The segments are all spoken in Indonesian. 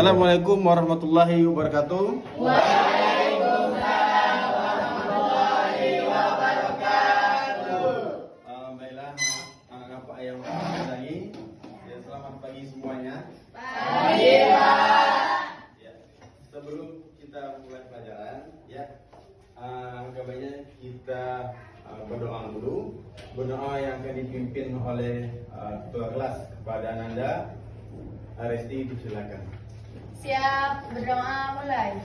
Assalamualaikum warahmatullahi wabarakatuh. Waalaikumsalam warahmatullahi wabarakatuh. Baiklah, anak Pak yang sayangi, ya, selamat pagi semuanya. Pagi, Pak. Ya, sebelum kita mulai pelajaran, ya, kabarnya kita berdoa dulu. Berdoa yang akan dipimpin oleh ketua kelas kepada Ananda. Resti, silakan. Siap, berdoa mulai.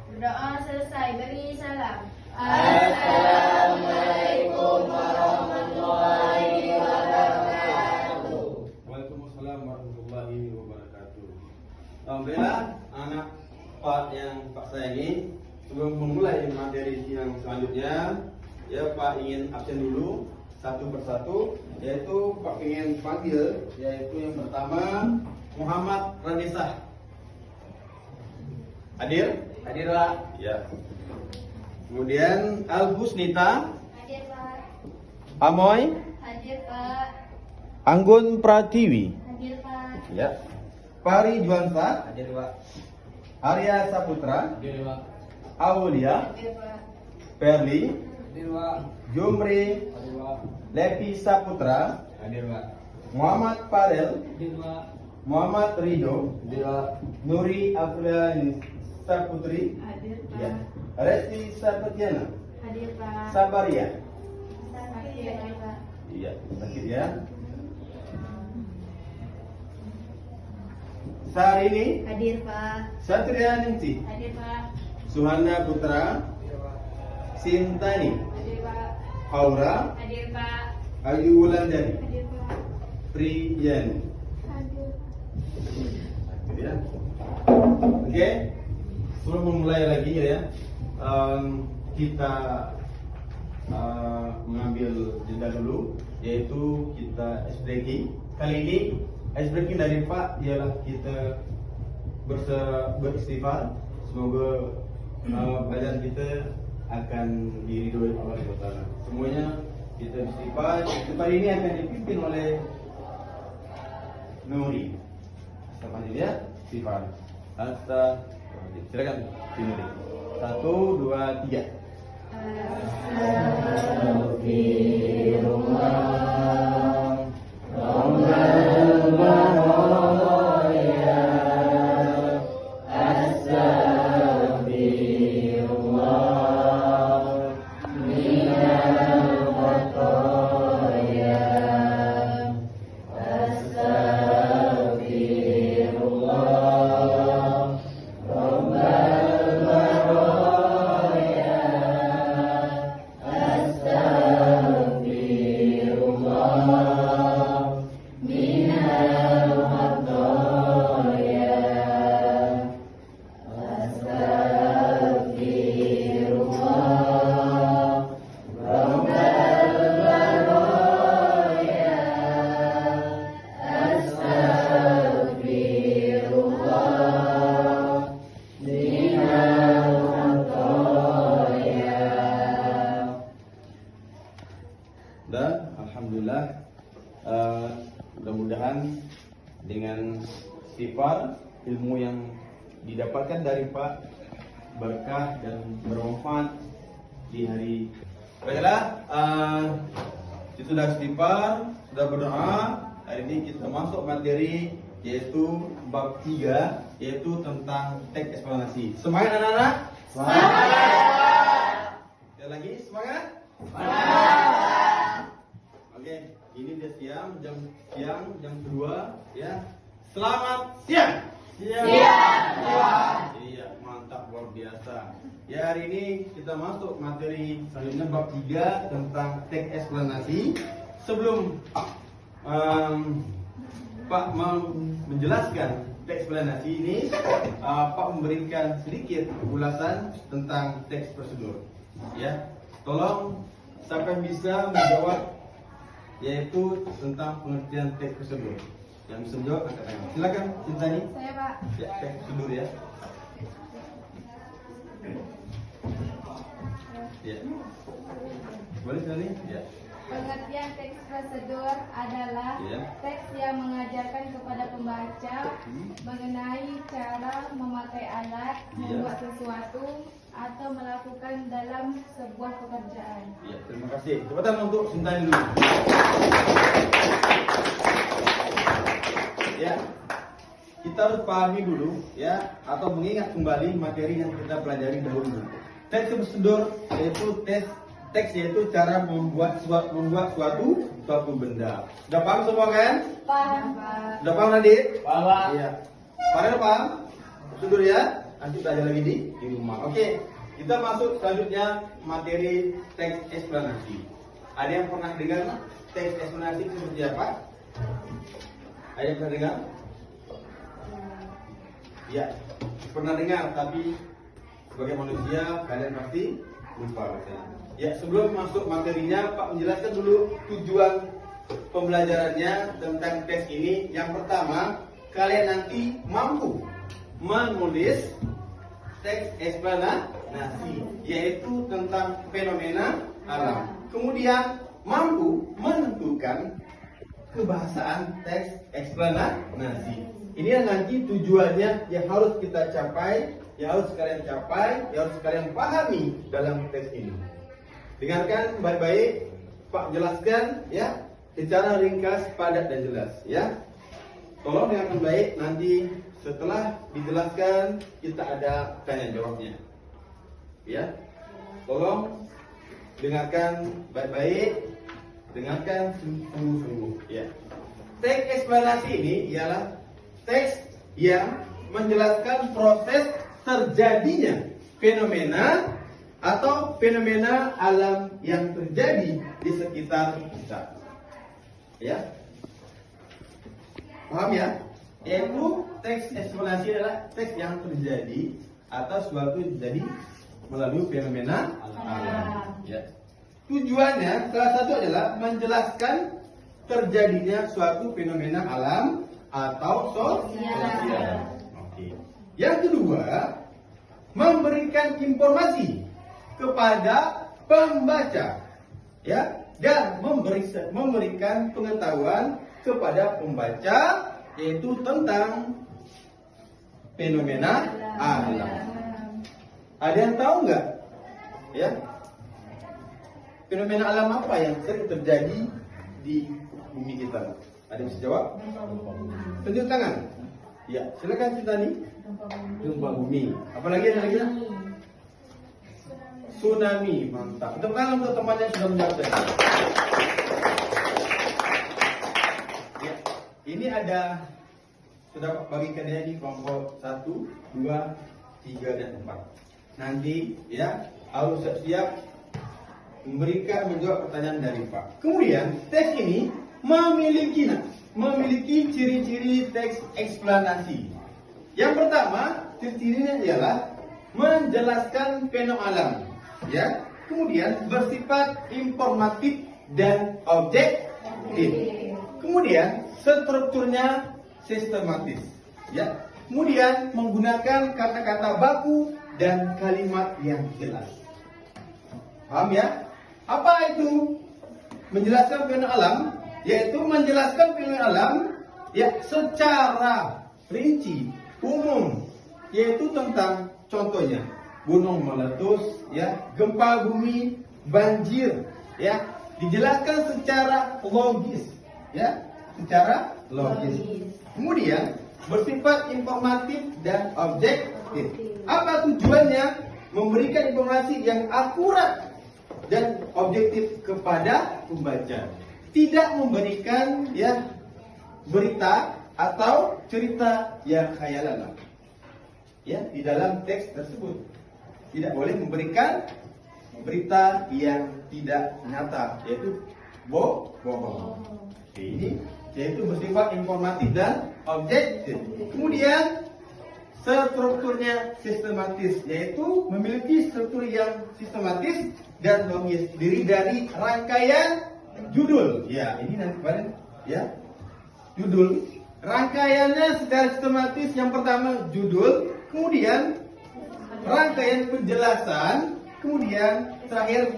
Berdoa selesai, beri salam. Assalamualaikum warahmatullahi wabarakatuh. Waalaikumsalam warahmatullahi wabarakatuh. Alhamdulillah, anak Pak yang Pak sayangi, sebelum memulai materi yang selanjutnya, ya Pak ingin absen dulu satu persatu, yaitu Pak ingin panggil, yaitu yang pertama Muhammad Radisah. Hadir? Hadir Pak. Ya. Kemudian Al Husnita, Hadir, Pak. Amoy, Hadir, Pak. Anggun Pratiwi. Hadir, Pak. Ya. Pari Juansa, Hadir Pak. Arya Saputra, Hadir Pak. Aulia, Hadir, Pak. Perli, Hadir Pak. Jumri, Hadir Pak. Lepi Saputra, Hadir Pak. Muhammad Farel, Hadir Pak. Muhammad Rido, Hadir Pak. Nuri Afriani Saputri, Hadir, Pak. ya. Resti Sapatiana, Hadir, Pak. Sabaria. Hadir, Pak. Iya, sakit ya. Sarini, Hadir, Pak. Satria Ningsi, Hadir, Pak. Suhana Putra, Hadir Pak. Sintani, Hadir, Pak. Aura, Hadir, Pak. Ayu Wulandari, Hadir, Pak. Priyani. Hadir. Gitu ya. Oke, sebelum memulai lagi ya, kita mengambil jeda dulu, yaitu kita ice breaking. Kali ini ice breaking dari Pak ialah kita beristighfar. Semoga pelajaran kita akan diridhoi Allah SWT. Semuanya kita beristighfar. Istighfar ini akan dipimpin oleh Nuri. Sama dia, istighfar. Silakan, Nuri. 1, 2, 3. Dan alhamdulillah, mudah-mudahan dengan sifat ilmu yang didapatkan dari Pak berkah dan bermanfaat di hari. Baiklah, kita sudah istighfar, sudah berdoa. Hari ini kita masuk materi, yaitu bab 3, yaitu tentang teks eksplanasi. Semangat anak-anak? Semangat! Sekali lagi, semangat? Oke, ini dia jam 2 ya. Selamat siang. Iya, mantap, luar biasa. Ya, hari ini kita masuk materi selanjutnya bab 3 tentang teks eksplanasi. Sebelum Pak menjelaskan teks eksplanasi ini, Pak memberikan sedikit ulasan tentang teks prosedur. Ya, tolong siapa yang bisa menjawab, yaitu tentang pengertian teks prosedur. Yang bisa menjawab angkat tangan. Silakan, Cintani. Saya, Pak. Ya, teks prosedur ya. Ya. Boleh sekali? Ya. Pengertian teks prosedur adalah Ya. teks yang mengajarkan kepada pembaca mengenai cara memakai alat, membuat sesuatu, atau melakukan dalam sebuah pekerjaan. Ya, terima kasih. Tepuk tangan untuk Sintani dulu. Ya, kita harus pahami dulu ya, atau mengingat kembali materi yang kita pelajari dahulu. Teks prosedur yaitu teks yaitu cara membuat suatu benda. Sudah paham semua kan? Paham. Sudah paham Nadit? Paham. Iya. Pada paham? Prosedur ya? Nanti belajar lagi di rumah. Oke, kita masuk selanjutnya materi teks eksplanasi. Ada yang pernah dengar teks eksplanasi seperti apa? Ada yang pernah dengar? Ya, pernah dengar, tapi sebagai manusia kalian pasti lupa biasanya. Ya, sebelum masuk materinya, Pak menjelaskan dulu tujuan pembelajarannya tentang tes ini. Yang pertama, kalian nanti mampu menulis teks eksplanasi, yaitu tentang fenomena alam. Kemudian mampu menentukan kebahasaan teks eksplanasi. Ini yang nanti tujuannya yang harus kita capai, yang harus kalian capai, yang harus kalian pahami dalam teks ini. Dengarkan baik-baik, Pak jelaskan ya secara ringkas, padat dan jelas ya. Tolong dengarkan baik, nanti setelah dijelaskan kita ada tanya jawabnya. Ya. Tolong dengarkan baik-baik, dengarkan sungguh-sungguh ya. Teks eksplanasi ini ialah teks yang menjelaskan proses terjadinya fenomena atau fenomena alam yang terjadi di sekitar kita. Ya. Paham ya? Yaitu teks eksplanasi adalah teks yang terjadi atau suatu terjadi melalui fenomena alam. Ya. Tujuannya salah satu adalah menjelaskan terjadinya suatu fenomena alam atau sosial. Oke. Yang kedua, memberikan informasi kepada pembaca, ya, dan memberikan pengetahuan kepada pembaca yaitu tentang fenomena alam. Ada yang tahu nggak? Ya, fenomena alam apa yang sering terjadi di bumi kita? Ada yang bisa jawab? Tunjuk tangan. Ya, silakan Cintani. Gempa bumi. Apalagi ada lagi? Tsunami, mantap. Tepuk tangan untuk teman yang sudah menjawab tadi. Ya, ini ada sudah bagikan dia di kelompok 1, 2, 3 dan 4. Nanti ya harus siap memberikan menjawab pertanyaan dari Pak. Kemudian tes ini memiliki ciri-ciri teks eksplanasi. Yang pertama, ciri-cirinya ialah menjelaskan fenomena alam. Ya, kemudian bersifat informatif dan objektif. Kemudian strukturnya sistematis. Ya, kemudian menggunakan kata-kata baku dan kalimat yang jelas. Paham ya? Apa itu menjelaskan fenomena alam? Yaitu menjelaskan fenomena alam ya secara rinci, umum, yaitu tentang contohnya gunung meletus, ya, gempa bumi, banjir, ya, dijelaskan secara logis, ya, secara logis. Kemudian bersifat informatif dan objektif. Apa tujuannya? Memberikan informasi yang akurat dan objektif kepada pembaca. Tidak memberikan ya berita atau cerita yang khayalan. Ya, di dalam teks tersebut. Tidak boleh memberikan berita yang tidak nyata, yaitu bohong. Ini yaitu bersifat informatif dan objektif. Kemudian strukturnya sistematis, yaitu memiliki struktur yang sistematis dan logis, terdiri dari rangkaian judul. Ya, ini nanti kemarin ya. Judul. Rangkaiannya secara sistematis, yang pertama judul, kemudian rangkaian penjelasan, kemudian terakhir.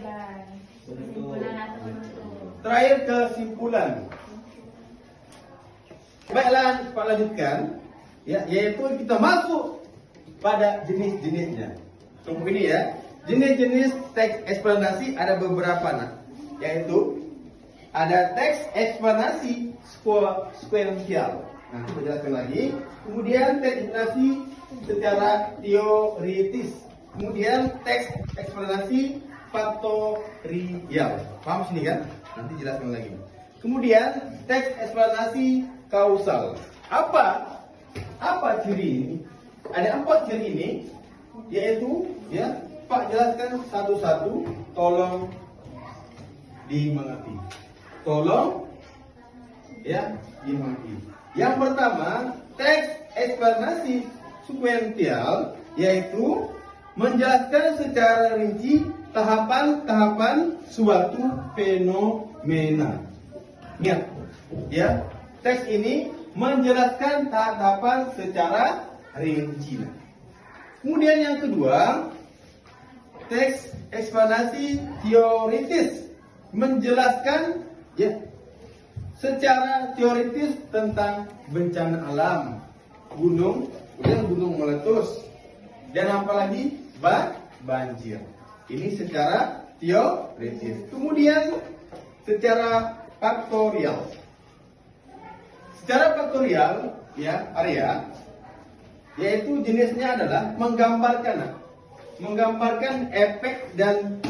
Kesimpulan atau penutup. Terakhir kesimpulan. Baiklah, Pak lanjutkan. Ya, yaitu kita masuk pada jenis-jenisnya. Tunggu ini ya. Jenis-jenis teks eksplanasi ada beberapa yaitu ada teks eksplanasi sekuensial. Nanti saya jelaskan lagi. Kemudian teks eksplanasi secara teoritis. Kemudian teks eksplanasi faktorial. Paham sini kan? Nanti jelaskan lagi. Kemudian teks eksplanasi kausal. Apa ciri ini? Ada 4 ciri ini, yaitu ya Pak jelaskan satu-satu. Tolong dimengerti. Tolong ya dimengerti. Yang pertama, teks eksplanasi sekuensial yaitu menjelaskan secara rinci tahapan-tahapan suatu fenomena. Ingat, ya, teks ini menjelaskan tahapan secara rinci. Kemudian yang kedua, teks eksplanasi teoritis menjelaskan ya secara teoritis tentang bencana alam, gunung meletus, dan apalagi banjir. Ini secara teoritis. Kemudian secara faktorial. Secara faktorial ya area, yaitu jenisnya adalah menggambarkan efek dan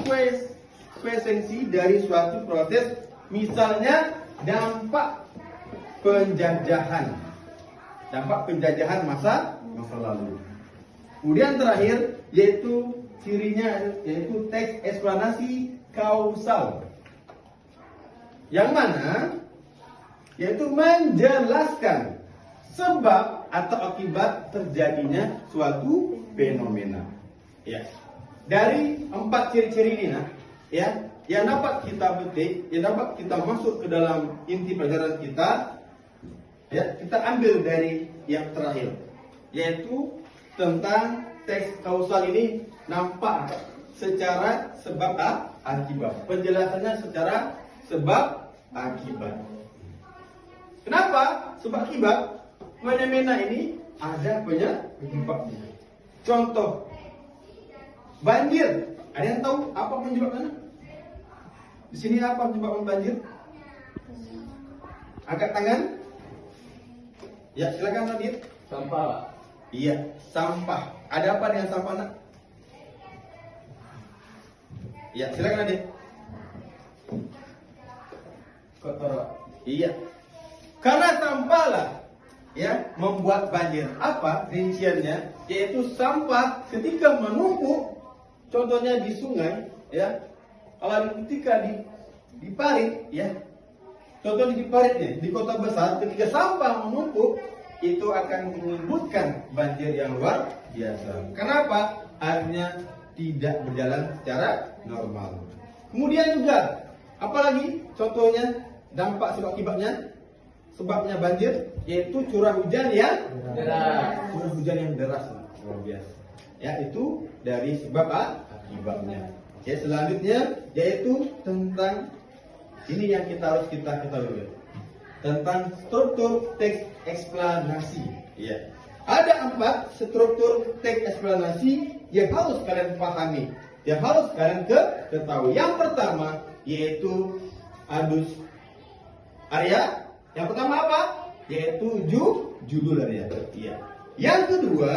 kuesensi dari suatu proses, misalnya dampak penjajahan masa lalu. Kemudian terakhir yaitu cirinya yaitu teks eksplanasi kausal, yang mana yaitu menjelaskan sebab atau akibat terjadinya suatu fenomena. Ya. Dari 4 ciri-ciri ini ya, yang dapat kita petik, yang dapat kita masuk ke dalam inti pelajaran kita, ya, kita ambil dari yang terakhir, yaitu tentang teks kausal ini nampak secara sebab akibat. Penjelasannya secara sebab akibat. Kenapa sebab akibat? Fenomena ini ada penyebabnya. Contoh, banjir. Ada yang tahu apa penyebabnya? Di sini apa penyebab banjir? Angkat tangan. Ya, silakan Nadir. Sampah, Pak. Iya, sampah. Ada apa dengan sampah, Nak? Ya, silakan Nadir. Kotor, Pak. Iya. Karena sampah lah ya membuat banjir. Apa rinciannya? Yaitu sampah ketika menumpuk, contohnya di sungai, ya. Kalau ketika di parit, ya. Contohnya di parit nih, di kota besar, ketika sampah menumpuk, itu akan menimbulkan banjir yang luar biasa. Kenapa? Airnya tidak berjalan secara normal. Kemudian juga, apalagi contohnya dampak sebab akibatnya, sebabnya banjir, yaitu curah hujan yang deras. Curah hujan yang deras, luar biasa. Ya, itu dari sebab akibatnya. Ya, selanjutnya yaitu tentang ini yang harus kita ketahui, tentang struktur teks eksplanasi. Ya, ada 4 struktur teks eksplanasi yang harus kalian pahami, yang harus kalian ketahui. Yang pertama yaitu adus area. Yang pertama apa? Yaitu judul area. Iya. Yang kedua,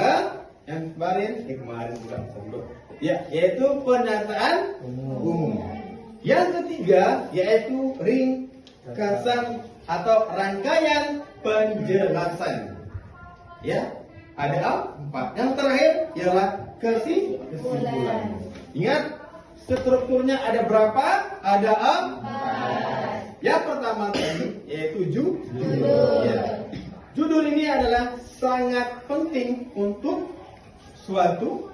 yang kemarin bukan sebelum. Ya, yaitu pernyataan umum. Yang ketiga yaitu ringkasan atau rangkaian penjelasan. Ya, ada 4. Yang terakhir ialah kesimpulan. Ingat, strukturnya ada berapa? Ada 4. Yang pertama tadi yaitu judul. Ya. Judul ini adalah sangat penting untuk suatu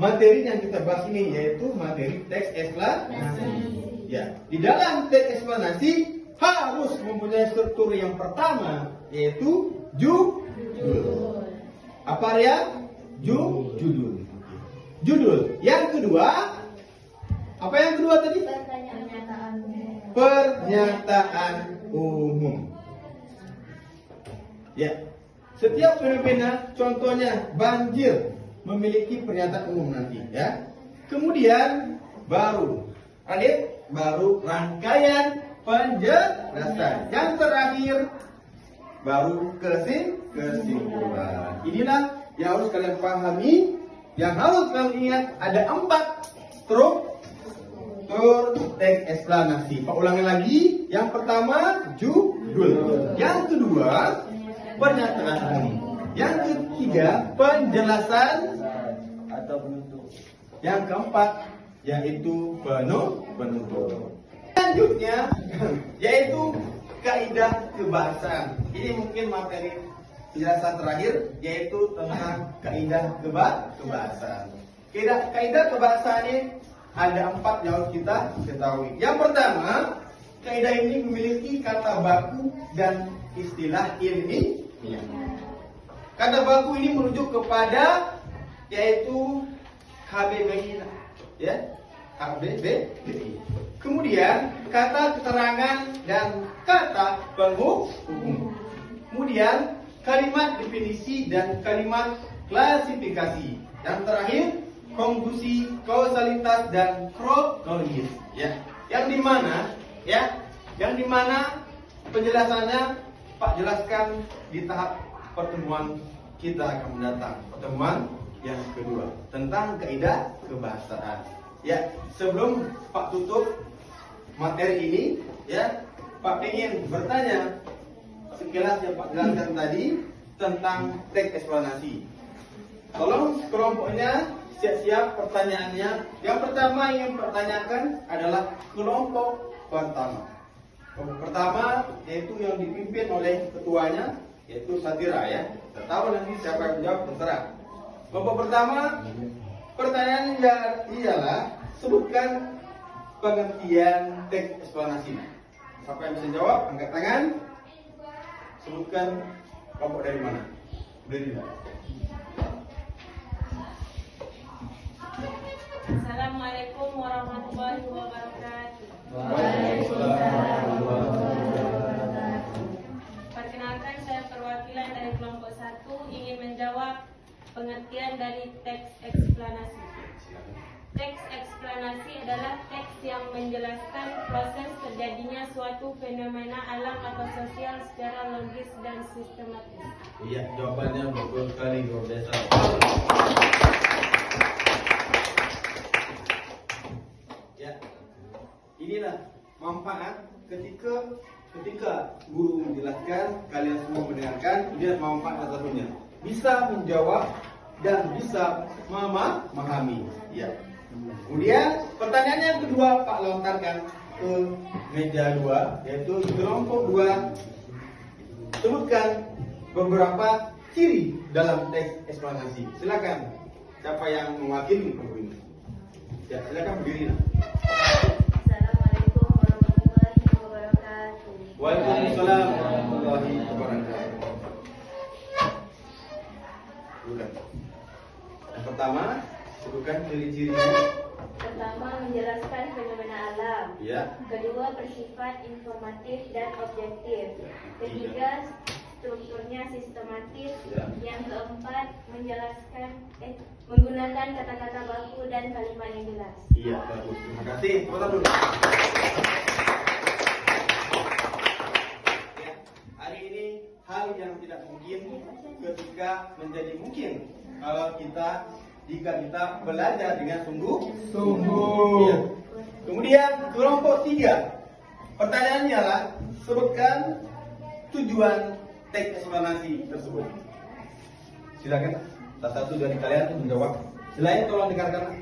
materi yang kita bahas ini, yaitu materi teks eksplanasi. Ya, di dalam teks eksplanasi harus mempunyai struktur yang pertama, yaitu judul. Apa ya? Judul. Judul. Yang kedua Apa yang kedua tadi? Pernyataan umum. Pernyataan umum. Ya, setiap fenomena, contohnya banjir, memiliki pernyataan umum nanti, ya. Kemudian baru rangkaian penjelasan. Yang terakhir baru kesimpulan. Inilah yang harus kalian pahami, yang harus kalian ingat. Ada 4 struktur teks eksplanasi. Pak ulangi lagi. Yang pertama judul, yang kedua pernyataan umum, yang ketiga penjelasan Atau penutup. yang keempat yaitu penutup. Selanjutnya yaitu kaidah kebahasaan. Ini mungkin materi penjelasan terakhir, yaitu tentang kaidah kebahasaan. Kaidah kebahasaan ini ada 4 yang harus kita ketahui. Yang pertama, kaidah ini memiliki kata baku dan istilah ilmiah. Kata baku ini merujuk kepada yaitu HBBI, ya, HBBI. Kemudian kata keterangan dan kata penghubung. Kemudian kalimat definisi dan kalimat klasifikasi. Yang terakhir konklusi, kausalitas dan kronologis. Ya, yang dimana penjelasannya Pak jelaskan di tahap pertemuan kita akan mendatang, pertemuan yang kedua tentang kaidah kebahasaan. Ya, sebelum Pak tutup materi ini, ya, Pak ingin bertanya sekilas yang Pak jelaskan tadi tentang teks eksplanasi. Tolong kelompoknya siap-siap pertanyaannya. Yang pertama yang pertanyakan adalah kelompok pertama. Kelompok pertama yaitu yang dipimpin oleh ketuanya, yaitu Satira, ya. Kita tahu nanti siapa yang menjawab terserah. Kelompok pertama, pertanyaannya ialah sebutkan pengertian teks eksplanasi. Siapa yang bisa jawab, angkat tangan. Sebutkan kelompok dari mana. Berdiri. Assalamualaikum warahmatullahi wabarakatuh. Perkenalkan, saya perwakilan dari kelompok 1 ingin menjawab pengertian dari teks eksplanasi. Teks eksplanasi adalah teks yang menjelaskan proses terjadinya suatu fenomena alam atau sosial secara logis dan sistematis. Iya, jawabannya betul sekali, luar biasa. Ya, inilah manfaat ketika guru menjelaskan, kalian semua mendengarkan. Ini manfaat satunya, bisa menjawab dan bisa memahami. Ya. Kemudian pertanyaan yang kedua Pak lontarkan ke meja 2, yaitu kelompok 2. Sebutkan beberapa ciri dalam teks eksplanasi. Silakan. Siapa yang mewakili kelompok ini? Ya, silakan berdiri. Assalamualaikum warahmatullahi wabarakatuh. Waalaikumsalam warahmatullahi wabarakatuh. Sudah. Yang pertama, sebutkan ciri-cirinya. Pertama, menjelaskan fenomena alam. Ya. Kedua, bersifat informatif dan objektif. Ketiga, strukturnya sistematis. Ya. Yang keempat, menggunakan kata-kata baku dan kalimat yang jelas. Iya, bagus. Terima kasih. Foto dulu. Ya, hari ini hal yang tidak mungkin ketika menjadi mungkin kalau jika kita belajar dengan sungguh-sungguh. Ya. Kemudian kelompok 3. Pertanyaannya adalah sebutkan tujuan teks eksplanasi tersebut. Silakan salah satu dari kalian menjawab. Selain tolong dengarkan